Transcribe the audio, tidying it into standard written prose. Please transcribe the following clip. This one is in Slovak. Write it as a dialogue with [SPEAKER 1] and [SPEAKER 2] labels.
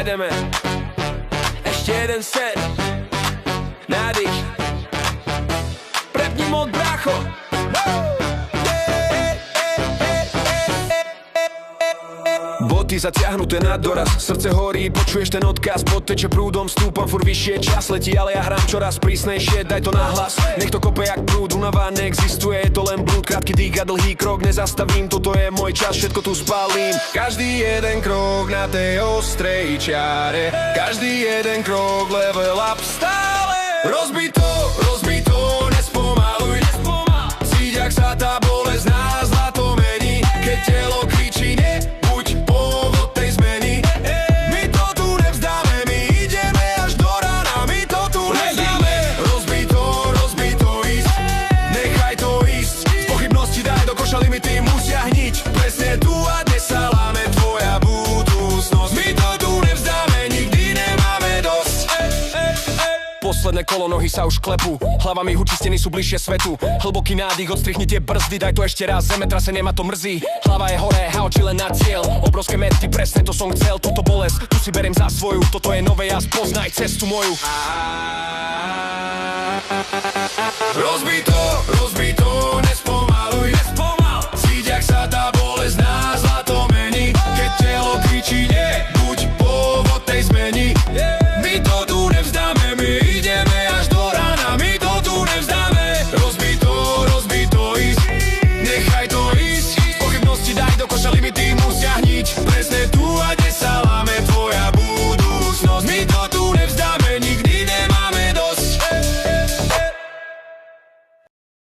[SPEAKER 1] jedeme. Ešte jeden set. Nádych. Prepni mod, brácho. Boty zatiahnuté na doraz, srdce horí, počuješ ten odkaz, podteče prúdom, stúpam furt vyššie, čas letí, ale ja hrám čoraz prísnejšie, daj to nahlas, nech to kope jak prúd, únava neexistuje, je to len blúd, krátky dých a dlhý krok, nezastavím, toto je môj čas, všetko tu spálím. Každý jeden krok na tej ostrej čiare, každý jeden krok level up stále. Rozbito, nespomaluj, cíť, jak sa tá bolesť na zlato mení, keď telo kričí nie. Limity musia hniť, presne tu a dnes sa láme tvoja budúcnosť. My to tu nevzdáme, nikdy nemáme dosť. Posledné kolo, nohy sa už klepú, hlavami húči steny sú bližšie svetu. Hlboký nádych, odstrihni tie brzdy, daj to ešte raz, zemetrasenie ma to mrzí. Hlava je hore a oči len na cieľ, obrovské mety, presne to som chcel. Túto bolesť, tu si beriem za svoju, toto je nové ja, spoznaj cestu moju. Rozbito,